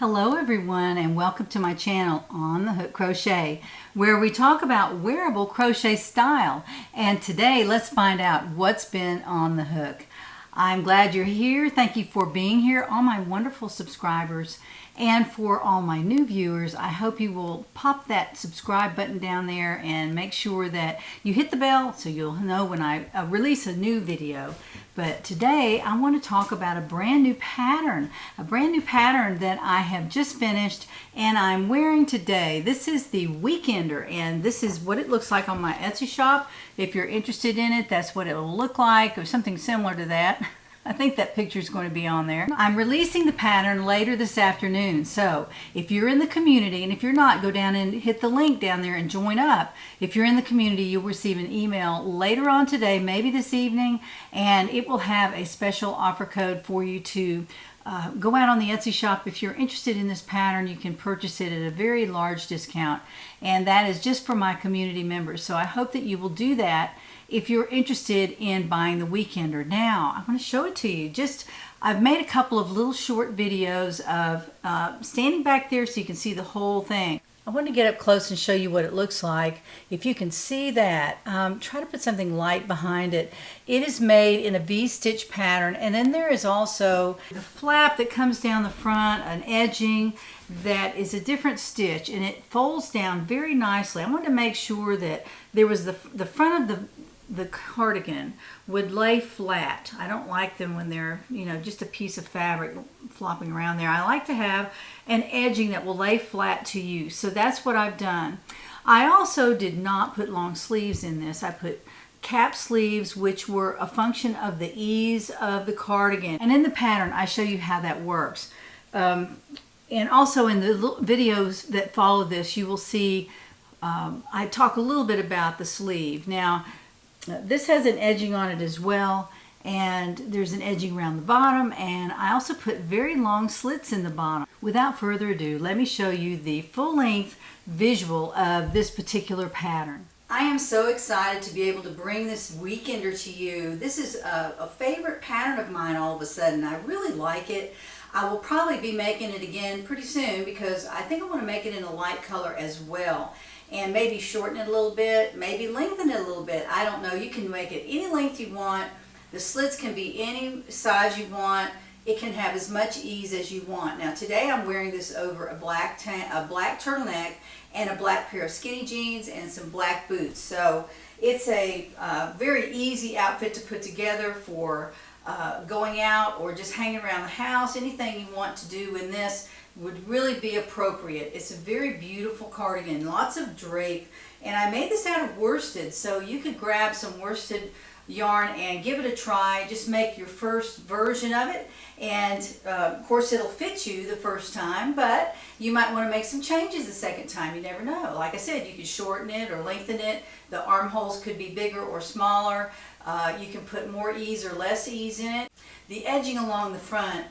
Hello everyone and welcome to my channel On The Hook Crochet, where we talk about wearable crochet style. And today let's find out what's been on the hook. I'm glad you're here. Thank you for being here, all my wonderful subscribers. And for all my new viewers, I hope you will pop that subscribe button down there and make sure that you hit the bell so you'll know when I release a new video. But today I want to talk about a brand new pattern that I have just finished and I'm wearing today. This is the Weekender, and this is what it looks like on my Etsy shop. If you're interested in it, that's what it will look like, or something similar to that. I think that picture is going to be on there. I'm releasing the pattern later this afternoon, so if you're in the community, and if you're not, go down and hit the link down there and join up. If you're in the community, you'll receive an email later on today, maybe this evening, and it will have a special offer code for you to go out on the Etsy shop. If you're interested in this pattern, you can purchase it at a very large discount, and that is just for my community members. So I hope that you will do that if you're interested in buying the Weekender. Now, I want to show it to you. I've made a couple of little short videos of standing back there so you can see the whole thing. I want to get up close and show you what it looks like. If you can see that, try to put something light behind it. It is made in a V-stitch pattern, and then there is also the flap that comes down the front, an edging that is a different stitch, and it folds down very nicely. I wanted to make sure that there was the front of the cardigan would lay flat. I don't like them when they're, just a piece of fabric flopping around there. I like to have an edging that will lay flat to you. So that's what I've done. I also did not put long sleeves in this. I put cap sleeves, which were a function of the ease of the cardigan. And in the pattern, I show you how that works. And also in the videos that follow this, you will see I talk a little bit about the sleeve. Now, this has an edging on it as well, and there's an edging around the bottom, and I also put very long slits in the bottom. Without further ado, let me show you the full-length visual of this particular pattern. I am so excited to be able to bring this Weekender to you. This is a favorite pattern of mine all of a sudden. I really like it. I will probably be making it again pretty soon because I think I want to make it in a light color as well. And maybe shorten it a little bit, maybe lengthen it a little bit. I don't know. You can make it any length you want. The slits can be any size you want. It can have as much ease as you want. Now today I'm wearing this over a black turtleneck and a black pair of skinny jeans and some black boots. So it's a very easy outfit to put together for going out or just hanging around the house. Anything you want to do in this would really be appropriate. It's a very beautiful cardigan, lots of drape, and I made this out of worsted, so you could grab some worsted yarn and give it a try. Just make your first version of it, and of course it'll fit you the first time, but you might want to make some changes the second time. You never know. Like I said, you could shorten it or lengthen it. The armholes could be bigger or smaller. You can put more ease or less ease in it. The edging along the front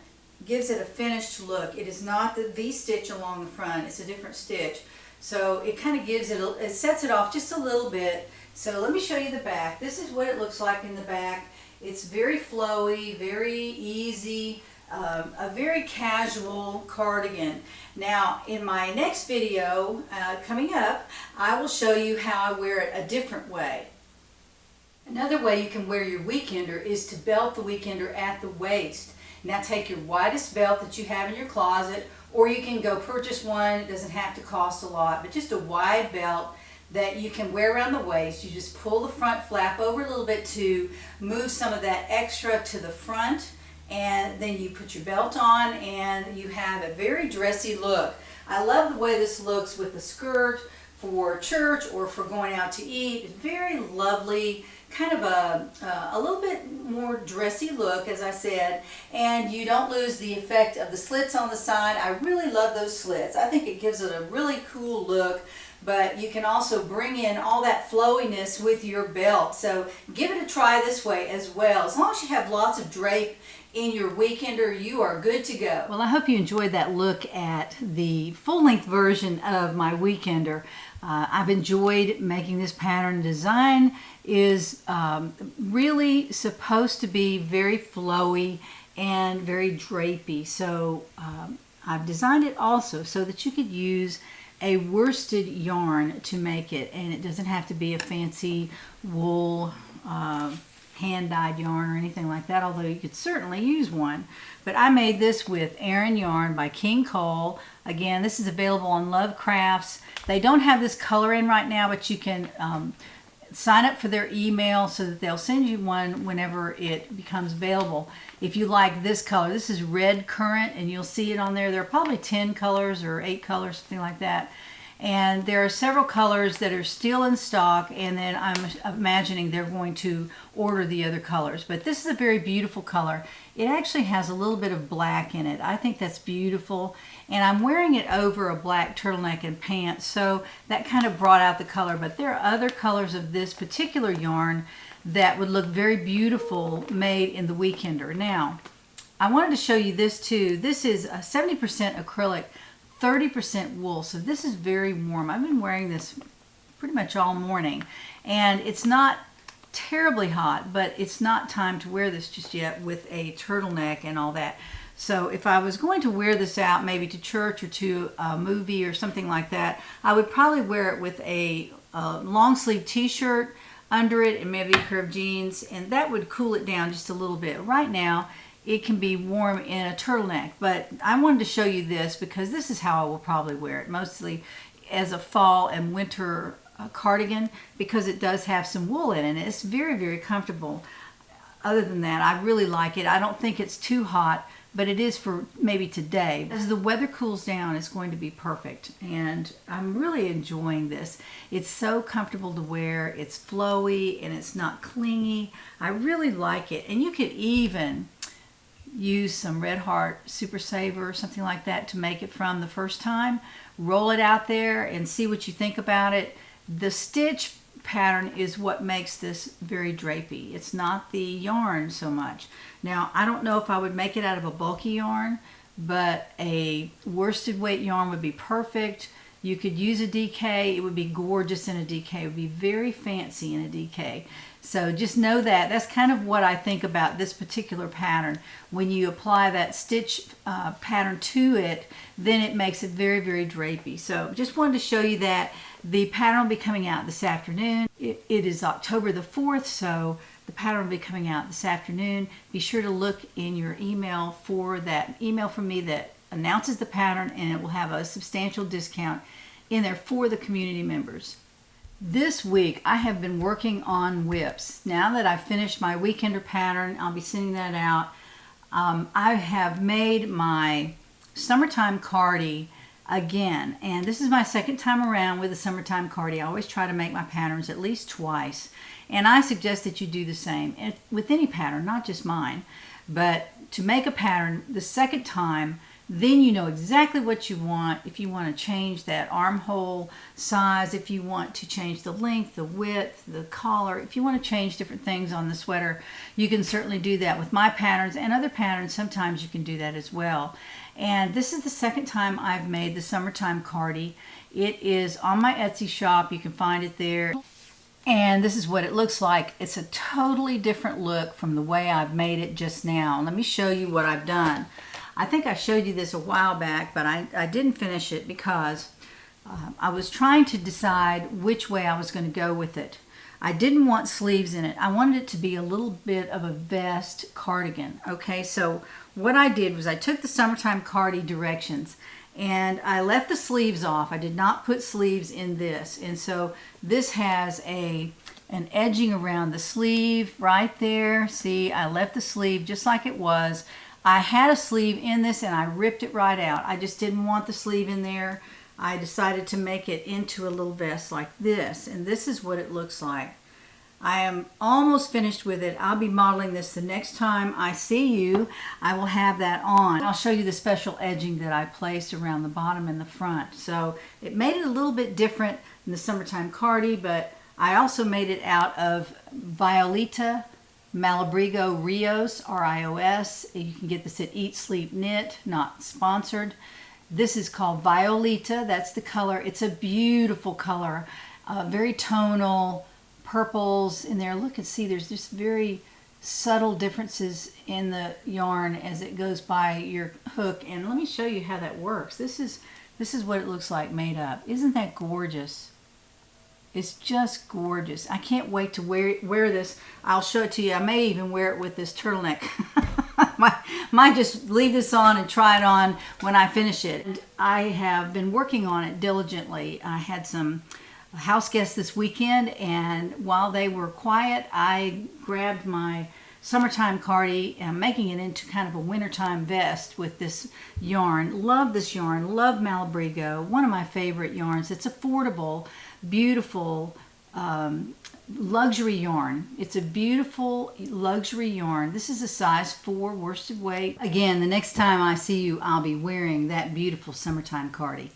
gives it a finished look. It is not the V-stitch along the front, it's a different stitch. So it kind of gives it, it sets it off just a little bit. So let me show you the back. This is what it looks like in the back. It's very flowy, very easy, a very casual cardigan. Now in my next video coming up, I will show you how I wear it a different way. Another way you can wear your Weekender is to belt the Weekender at the waist. Now take your widest belt that you have in your closet, or you can go purchase one. It doesn't have to cost a lot, but just a wide belt that you can wear around the waist. You just pull the front flap over a little bit to move some of that extra to the front, and then you put your belt on and you have a very dressy look. I love the way this looks with the skirt for church or for going out to eat. It's very lovely, kind of a little bit more dressy look, as I said, and you don't lose the effect of the slits on the side. I really love those slits. I think it gives it a really cool look, but you can also bring in all that flowiness with your belt. So give it a try this way as well. As long as you have lots of drape in your Weekender, you are good to go. Well, I hope you enjoyed that look at the full-length version of my Weekender. I've enjoyed making this pattern. Design is really supposed to be very flowy and very drapey. So I've designed it also so that you could use a worsted yarn to make it, and it doesn't have to be a fancy wool hand-dyed yarn or anything like that, although you could certainly use one. But I made this with Aran yarn by King Cole. Again, this is available on Love Crafts. They don't have this color in right now, but you can sign up for their email so that they'll send you one whenever it becomes available. If you like this color, this is Red Currant, and you'll see it on there. There are probably 10 colors or 8 colors, something like that. And there are several colors that are still in stock, and then I'm imagining they're going to order the other colors. But this is a very beautiful color. It actually has a little bit of black in it. I think that's beautiful. And I'm wearing it over a black turtleneck and pants, so that kind of brought out the color. But there are other colors of this particular yarn that would look very beautiful made in the Weekender. Now, I wanted to show you this too. This is a 70% acrylic, 30% wool, so this is very warm. I've been wearing this pretty much all morning, and it's not terribly hot, but it's not time to wear this just yet with a turtleneck and all that. So if I was going to wear this out maybe to church or to a movie or something like that, I would probably wear it with a long sleeve t-shirt under it and maybe a pair of jeans, and that would cool it down just a little bit. Right now it can be warm in a turtleneck, but I wanted to show you this because this is how I will probably wear it, mostly as a fall and winter cardigan, because it does have some wool in it, and it's very, very comfortable. Other than that, I really like it. I don't think it's too hot, but it is for maybe today. As the weather cools down, it's going to be perfect, and I'm really enjoying this. It's so comfortable to wear, it's flowy, and it's not clingy. I really like it, and you could even use some Red Heart Super Saver or something like that to make it from the first time. Roll it out there and see what you think about it. The stitch pattern is what makes this very drapey. It's not the yarn so much. Now, I don't know if I would make it out of a bulky yarn, but a worsted weight yarn would be perfect. You could use a DK. It would be gorgeous in a DK. It would be very fancy in a DK. So just know that. That's kind of what I think about this particular pattern. When you apply that stitch pattern to it, then it makes it very, very drapey. So just wanted to show you that. The pattern will be coming out this afternoon. It is October the 4th, so the pattern will be coming out this afternoon. Be sure to look in your email for that email from me that announces the pattern, and it will have a substantial discount in there for the community members. This week I have been working on whips. Now that I've finished my Weekender pattern, I'll be sending that out. I have made my Summertime Cardi again, and this is my second time around with the Summertime Cardi. I always try to make my patterns at least twice, and I suggest that you do the same with any pattern, not just mine. But to make a pattern the second time, then you know exactly what you want. If you want to change that armhole size, if you want to change the length, the width, the collar, if you want to change different things on the sweater, you can certainly do that with my patterns and other patterns. Sometimes you can do that as well. And this is the second time I've made the Summertime Cardi. It is on my Etsy shop. You can find it there. And this is what it looks like. It's a totally different look from the way I've made it just now. Let me show you what I've done. I think I showed you this a while back, but I didn't finish it because I was trying to decide which way I was going to go with it. I didn't want sleeves in it. I wanted it to be a little bit of a vest cardigan. Okay, so what I did was I took the Summertime Cardi directions and I left the sleeves off. I did not put sleeves in this. And so this has an edging around the sleeve right there. See, I left the sleeve just like it was. I had a sleeve in this and I ripped it right out. I just didn't want the sleeve in there. I decided to make it into a little vest like this, and this is what it looks like. I am almost finished with it. I'll be modeling this the next time I see you. I will have that on. I'll show you the special edging that I placed around the bottom and the front. So it made it a little bit different than the Summertime Cardi, but I also made it out of Violeta Malabrigo Rios, R-I-O-S. You can get this at Eatsleepknit, not sponsored. This is called Violeta. That's the color. It's a beautiful color, very tonal, purples in there. Look and see, there's just very subtle differences in the yarn as it goes by your hook. And let me show you how that works. This is what it looks like made up. Isn't that gorgeous? It's just gorgeous. I can't wait to wear this. I'll show it to you. I may even wear it with this turtleneck. Might just leave this on and try it on when I finish it. And I have been working on it diligently. I had some house guests this weekend, and while they were quiet, I grabbed my Summertime Cardi and I'm making it into kind of a wintertime vest with this yarn. Love this yarn. Love Malabrigo. One of my favorite yarns. It's affordable, beautiful, luxury yarn. It's a beautiful luxury yarn. This is a size 4 worsted weight. Again, the next time I see you, I'll be wearing that beautiful Summertime Cardi.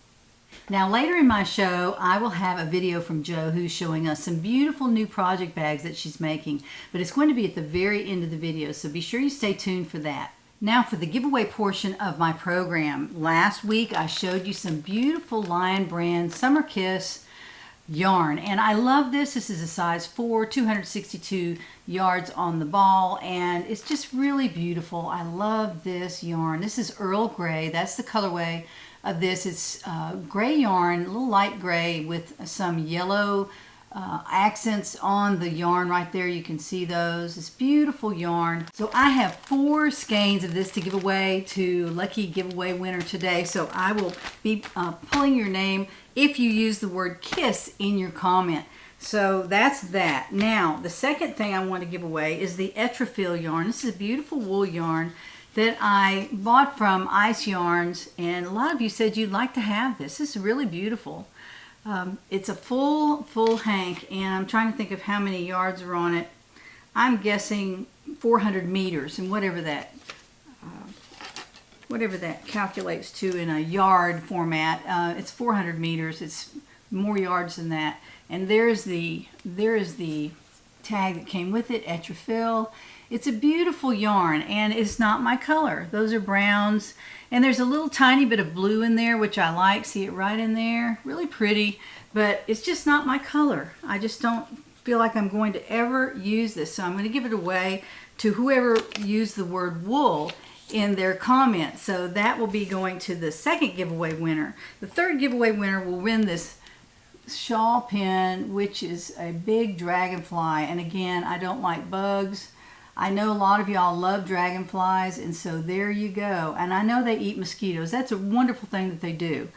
Now later in my show, I will have a video from Jo who's showing us some beautiful new project bags that she's making, but it's going to be at the very end of the video, so be sure you stay tuned for that. Now for the giveaway portion of my program. Last week I showed you some beautiful Lion brand Summer Kiss yarn, and I love this. This is a size 4, 262 yards on the ball, and it's just really beautiful. I love this yarn. This is Earl Grey. That's the colorway of this. It's gray yarn, a little light gray with some yellow accents on the yarn right there. You can see those. It's beautiful yarn. So I have 4 skeins of this to give away to lucky giveaway winner today. So I will be pulling your name if you use the word KISS in your comment. So that's that. Now the second thing I want to give away is the Etrafil yarn. This is a beautiful wool yarn that I bought from Ice Yarns, and a lot of you said you'd like to have this. This is really beautiful. It's a full hank, and I'm trying to think of how many yards are on it. I'm guessing 400 meters, and whatever that calculates to in a yard format. It's 400 meters. It's more yards than that. And there is the tag that came with it, Etrafil. It's a beautiful yarn, and it's not my color. Those are browns, and there's a little tiny bit of blue in there, which I like. See it right in there? Really pretty, but it's just not my color. I just don't feel like I'm going to ever use this, so I'm going to give it away to whoever used the word wool in their comments. So that will be going to the second giveaway winner. The third giveaway winner will win this shawl pin, which is a big dragonfly, and again, I don't like bugs. I know a lot of y'all love dragonflies, and so there you go. And I know they eat mosquitoes. That's a wonderful thing that they do.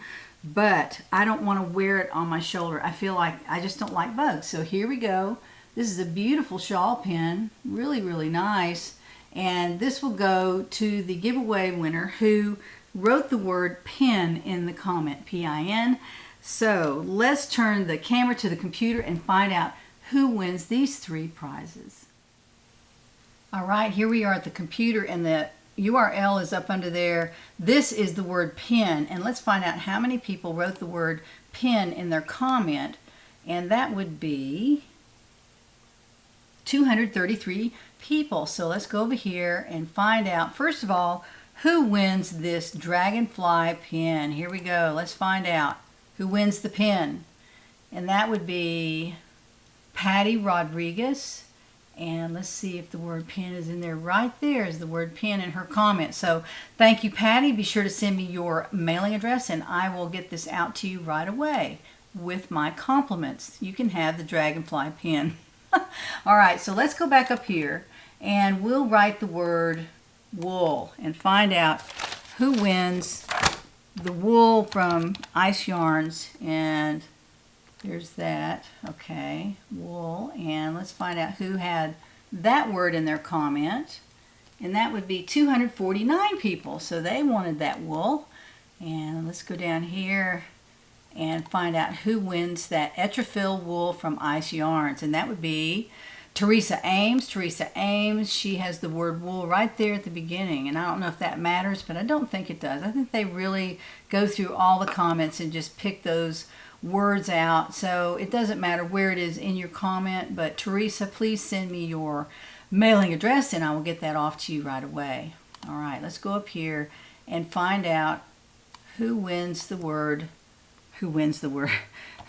But I don't want to wear it on my shoulder. I feel like I just don't like bugs. So here we go. This is a beautiful shawl pin. Really, really nice. And this will go to the giveaway winner who wrote the word pin in the comment, P-I-N. So let's turn the camera to the computer and find out who wins these 3 prizes. All right, here we are at the computer, and the URL is up under there. This is the word pin, and let's find out how many people wrote the word pin in their comment, and that would be 233 people. So let's go over here and find out, first of all, who wins this dragonfly pin. Here we go. Let's find out who wins the pin, and that would be Patty Rodriguez. And let's see if the word pin is in there. Right there is the word pin in her comment. So thank you, Patty. Be sure to send me your mailing address, and I will get this out to you right away with my compliments. You can have the dragonfly pin. All right, so let's go back up here, and we'll write the word wool and find out who wins the wool from Ice Yarns. And there's that. Okay, wool. And let's find out who had that word in their comment. And that would be 249 people. So they wanted that wool. And let's go down here and find out who wins that Etrafil wool from Ice Yarns. And that would be Teresa Ames. Teresa Ames, she has the word wool right there at the beginning. And I don't know if that matters, but I don't think it does. I think they really go through all the comments and just pick those words out, so it doesn't matter where it is in your comment. But Teresa, please send me your mailing address and I will get that off to you right away. All right, let's go up here and find out who wins the word, who wins the word,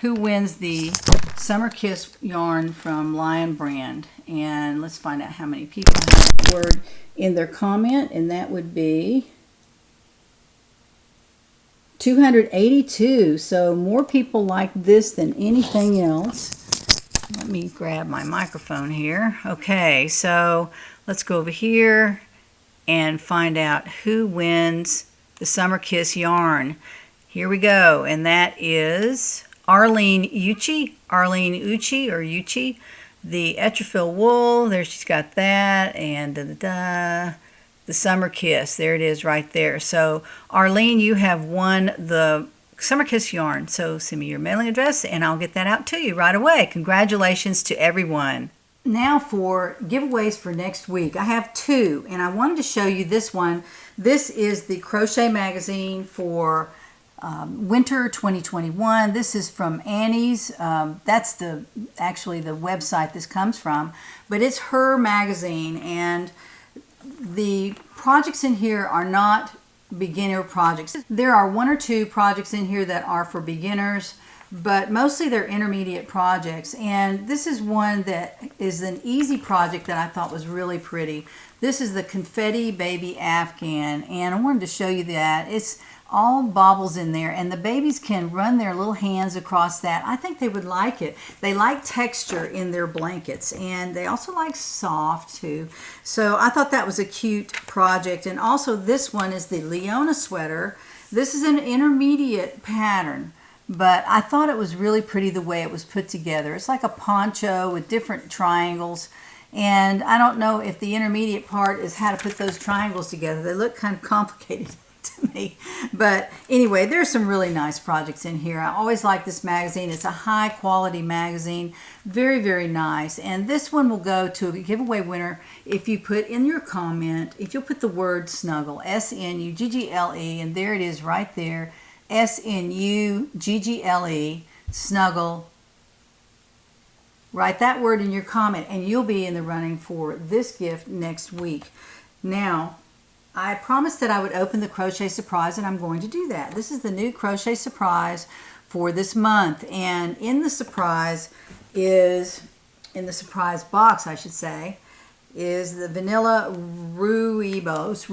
who wins the Summer Kiss yarn from Lion Brand. And let's find out how many people have the word in their comment, and that would be 282. So more people like this than anything else. Let me grab my microphone here. Okay, so let's go over here and find out who wins the Summer Kiss yarn. Here we go, and that is Arlene Uchi, the Etrafil wool. There, she's got that, and the Summer Kiss. There it is right there. So Arlene, you have won the Summer Kiss yarn. So send me your mailing address and I'll get that out to you right away. Congratulations to everyone. Now for giveaways for next week. I have two, and I wanted to show you this one. This is the Crochet Magazine for Winter 2021. This is from Annie's. That's actually the website this comes from, but it's her magazine, and the projects in here are not beginner projects. There are one or two projects in here that are for beginners, but mostly they're intermediate projects. And this is one that is an easy project that I thought was really pretty. This is the Confetti Baby Afghan, and I wanted to show you that. It's all baubles in there, and the babies can run their little hands across that. I think they would like it. They like texture in their blankets, and they also like soft too. So I thought that was a cute project. And also this one is the Leona Sweater. This is an intermediate pattern, but I thought it was really pretty the way it was put together. It's like a poncho with different triangles, and I don't know if the intermediate part is how to put those triangles together. They look kind of complicated to me, but anyway, there's some really nice projects in here. I always like this magazine. It's a high quality magazine, very, very nice. And this one will go to a giveaway winner if you put in your comment, if you'll put the word snuggle, S-N-U-G-G-L-E, and there it is right there, S-N-U-G-G-L-E, snuggle. Write that word in your comment and you'll be in the running for this gift next week. Now, I promised that I would open the Crochet Surprise, and I'm going to do that. This is the new Crochet Surprise for this month, and in the surprise box, I should say, is the vanilla Rooibos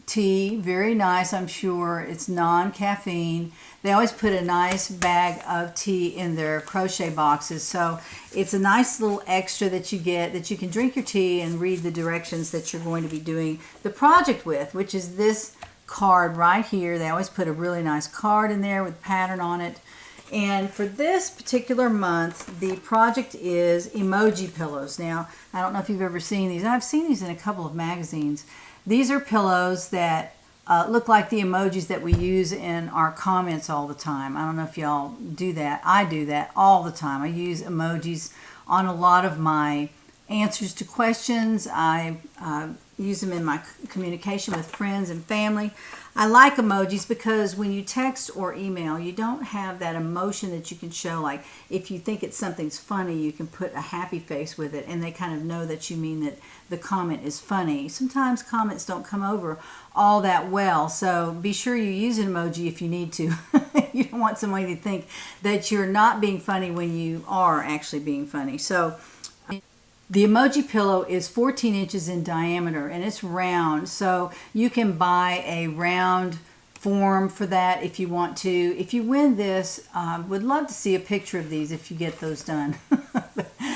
tea. Very nice, I'm sure. It's non-caffeine. They always put a nice bag of tea in their crochet boxes, so it's a nice little extra that you get, that you can drink your tea and read the directions that you're going to be doing the project with, which is this card right here. They always put a really nice card in there with pattern on it. And for this particular month, the project is Emoji Pillows. Now, I don't know if you've ever seen these. I've seen these in a couple of magazines. These are pillows that look like the emojis that we use in our comments all the time. I don't know if y'all do that. I do that all the time. I use emojis on a lot of my answers to questions. I use them in my communication with friends and family. I like emojis because when you text or email, you don't have that emotion that you can show. Like if you think something's funny, you can put a happy face with it, and they kind of know that you mean that the comment is funny. Sometimes comments don't come over all that well, so be sure you use an emoji if you need to. You don't want somebody to think that you're not being funny when you are actually being funny. So the emoji pillow is 14 inches in diameter, and it's round, so you can buy a round form for that if you want to. If you win this, would love to see a picture of these if you get those done.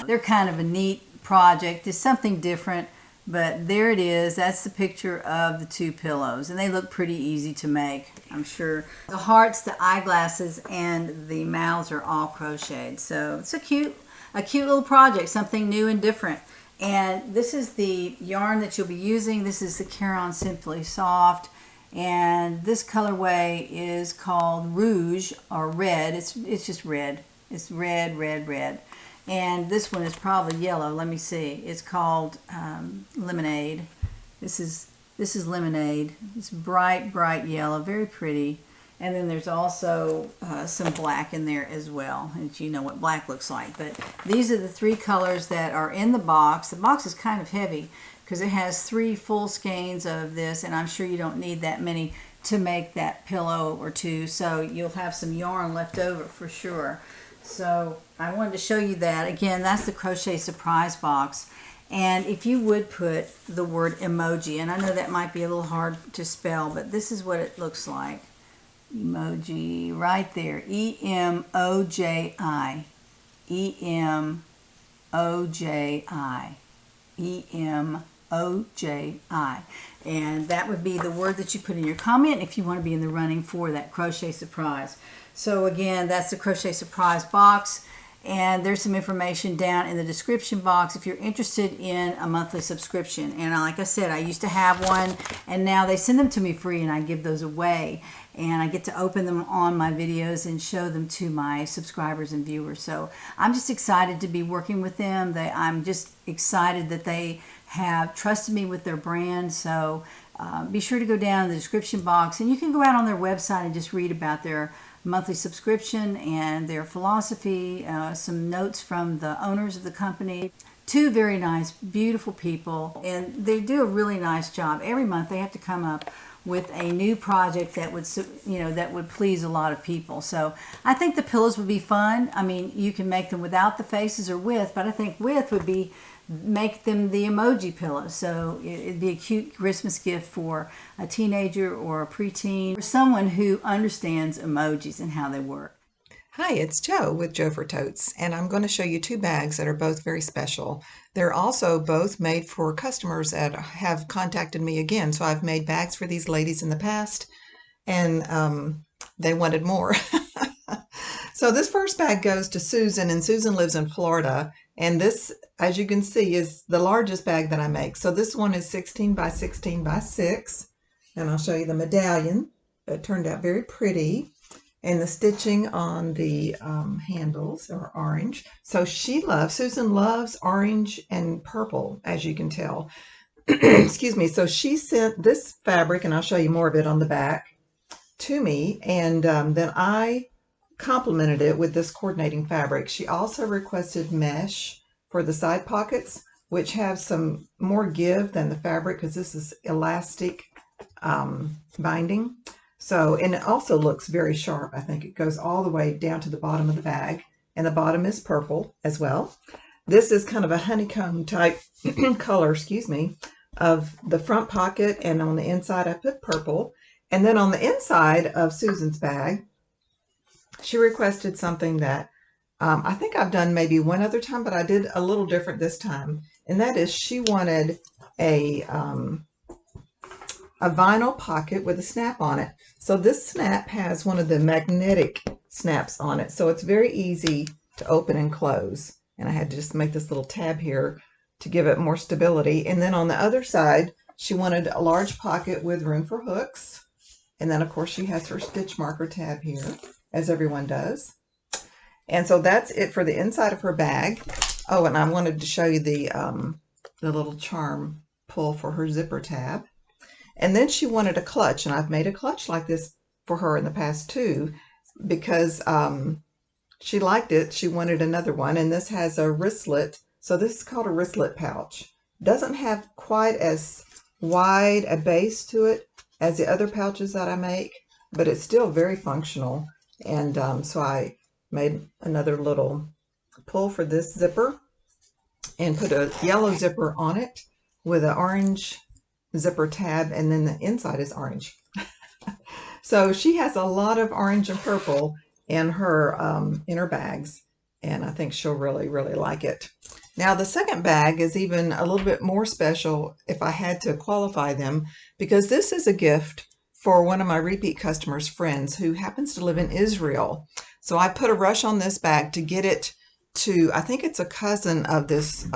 They're kind of a neat project. It's something different, but there it is. That's the picture of the two pillows, and they look pretty easy to make, I'm sure. The hearts, the eyeglasses, and the mouths are all crocheted, so it's a cute little project, something new and different. And this is the yarn that you'll be using. This is the Caron Simply Soft, and this colorway is called Rouge, or red. It's just red. It's red, red, red. And this one is probably yellow. Let me see. It's called Lemonade. This is Lemonade. It's bright, bright yellow, very pretty. And then there's also some black in there as well, and you know what black looks like. But these are the three colors that are in the box. The box is kind of heavy because it has 3 full skeins of this, and I'm sure you don't need that many to make that pillow or two, so you'll have some yarn left over for sure. So I wanted to show you that. Again, that's the Crochet Surprise box. And if you would put the word emoji, and I know that might be a little hard to spell, but this is what it looks like. Emoji right there. E-M-O-J-I. E-M-O-J-I. E-M-O-J-I. And that would be the word that you put in your comment if you want to be in the running for that Crochet Surprise. So again, that's the Crochet Surprise box. And there's some information down in the description box if you're interested in a monthly subscription. And like I said, I used to have one, and now they send them to me free, and I give those away. And I get to open them on my videos and show them to my subscribers and viewers. So I'm just excited to be working with them. I'm just excited that they have trusted me with their brand. So be sure to go down in the description box, and you can go out on their website and just read about their monthly subscription and their philosophy, some notes from the owners of the company. Two very nice, beautiful people, and they do a really nice job. Every month they have to come up with a new project that would, that would please a lot of people. So I think the pillows would be fun. I mean, you can make them without the faces or with, but I think with would be make them the emoji pillows. So it'd be a cute Christmas gift for a teenager or a preteen, or someone who understands emojis and how they work. Hi, it's Jo with Jo for Totes, and I'm going to show you two bags that are both very special. They're also both made for customers that have contacted me again. So I've made bags for these ladies in the past, and they wanted more. So this first bag goes to Susan, and Susan lives in Florida. And this, as you can see, is the largest bag that I make. So this one is 16 by 16 by 6. And I'll show you the medallion. It turned out very pretty. And the stitching on the handles are orange. So Susan loves orange and purple, as you can tell. Excuse me. So she sent this fabric, and I'll show you more of it on the back, to me. And then I complemented it with this coordinating fabric. She also requested mesh for the side pockets, which have some more give than the fabric because this is elastic binding. So, and it also looks very sharp. I think it goes all the way down to the bottom of the bag, and the bottom is purple as well. This is kind of a honeycomb type color, excuse me, of the front pocket, and on the inside I put purple. And then on the inside of Susan's bag, she requested something that I think I've done maybe one other time, but I did a little different this time. And that is she wanted a vinyl pocket with a snap on it. So this snap has one of the magnetic snaps on it. So it's very easy to open and close. And I had to just make this little tab here to give it more stability. And then on the other side, she wanted a large pocket with room for hooks. And then of course she has her stitch marker tab here, as everyone does. And so that's it for the inside of her bag. Oh, and I wanted to show you the little charm pull for her zipper tab. And then she wanted a clutch, and I've made a clutch like this for her in the past too, because she liked it. She wanted another one, and this has a wristlet. So this is called a wristlet pouch. Doesn't have quite as wide a base to it as the other pouches that I make, but it's still very functional. And so I made another little pull for this zipper and put a yellow zipper on it with an orange zipper tab, and then the inside is orange. So she has a lot of orange and purple in her bags, and I think she'll really, really like it. Now the second bag is even a little bit more special if I had to qualify them, because this is a gift for one of my repeat customers' friends who happens to live in Israel. So I put a rush on this bag to get it to, I think it's a cousin of this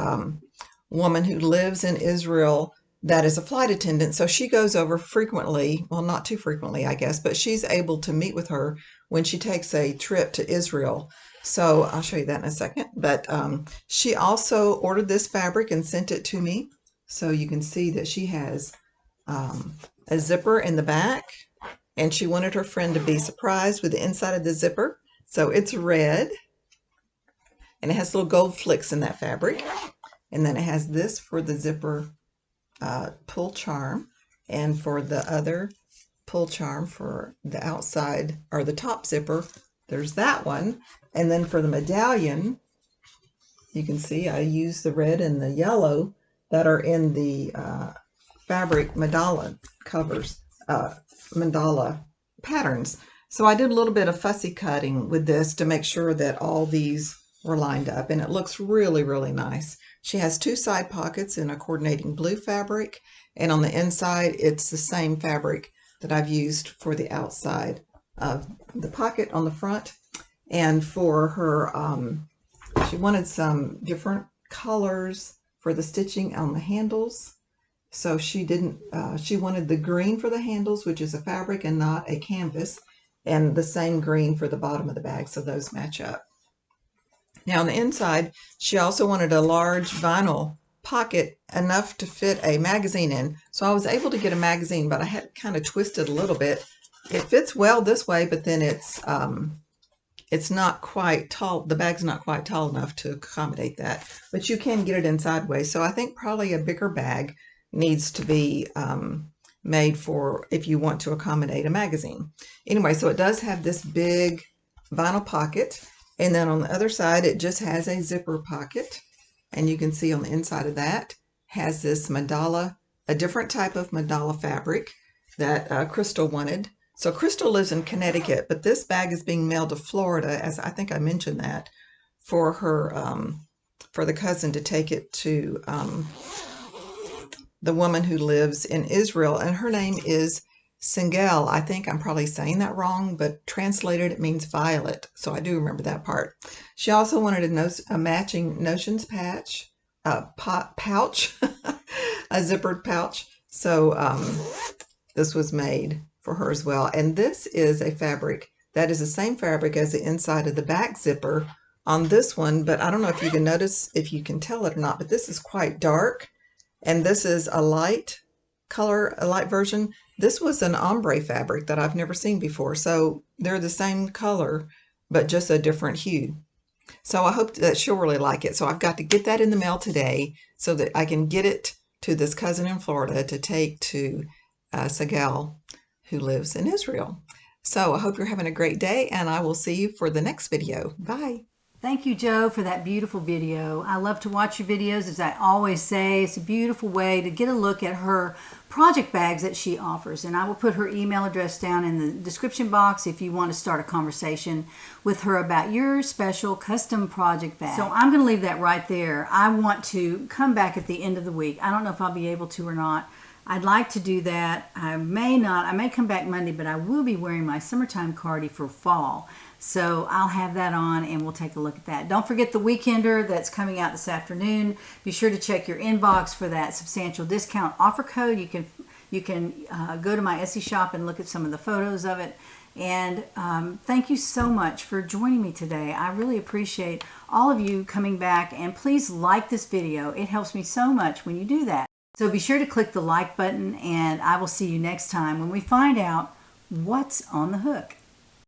woman who lives in Israel that is a flight attendant. So she goes over frequently, well, not too frequently, I guess, but she's able to meet with her when she takes a trip to Israel. So I'll show you that in a second. But she also ordered this fabric and sent it to me. So you can see that she has a zipper in the back, and she wanted her friend to be surprised with the inside of the zipper. So it's red, and it has little gold flicks in that fabric. And then it has this for the zipper pull charm, and for the other pull charm for the outside or the top zipper. There's that one. And then for the medallion, you can see I use the red and the yellow that are in the fabric mandala covers, mandala patterns. So I did a little bit of fussy cutting with this to make sure that all these were lined up, and it looks really, really nice. She has two side pockets in a coordinating blue fabric, and on the inside it's the same fabric that I've used for the outside of the pocket on the front. And for her, she wanted some different colors for the stitching on the handles. So she wanted the green for the handles, which is a fabric and not a canvas, and the same green for the bottom of the bag, so those match up. Now on the inside, she also wanted a large vinyl pocket enough to fit a magazine in. So I was able to get a magazine, but I had kind of twisted a little bit. It fits well this way, but then it's not quite tall. The bag's not quite tall enough to accommodate that, but you can get it in sideways. So I think probably a bigger bag needs to be made for if you want to accommodate a magazine. Anyway, so it does have this big vinyl pocket, and then on the other side it just has a zipper pocket, and you can see on the inside of that has this mandala, a different type of mandala fabric that Crystal wanted. So Crystal lives in Connecticut, but this bag is being mailed to Florida, as I think I mentioned that, for her for the cousin to take it to the woman who lives in Israel, and her name is Singel. I think I'm probably saying that wrong, but translated it means violet, so I do remember that part. She also wanted a matching notions pouch, a zippered pouch. So this was made for her as well. And this is a fabric that is the same fabric as the inside of the back zipper on this one, but I don't know if you can notice, if you can tell it or not, but this is quite dark. And this is a light color, a light version. This was an ombre fabric that I've never seen before. So they're the same color, but just a different hue. So I hope that she'll really like it. So I've got to get that in the mail today so that I can get it to this cousin in Florida to take to Sagal, who lives in Israel. So I hope you're having a great day, and I will see you for the next video. Bye. Thank you, Jo, for that beautiful video. I love to watch your videos. As I always say, it's a beautiful way to get a look at her project bags that she offers. And I will put her email address down in the description box if you want to start a conversation with her about your special custom project bag. So I'm going to leave that right there. I want to come back at the end of the week. I don't know if I'll be able to or not. I'd like to do that. I may not. I may come back Monday, but I will be wearing my Summertime Cardi for fall. So I'll have that on and we'll take a look at that. Don't forget the Weekender that's coming out this afternoon. Be sure to check your inbox for that substantial discount offer code. You can go to my Etsy shop and look at some of the photos of it. And thank you so much for joining me today. I really appreciate all of you coming back, and please like this video. It helps me so much when you do that. So be sure to click the like button, and I will see you next time when we find out what's on the hook.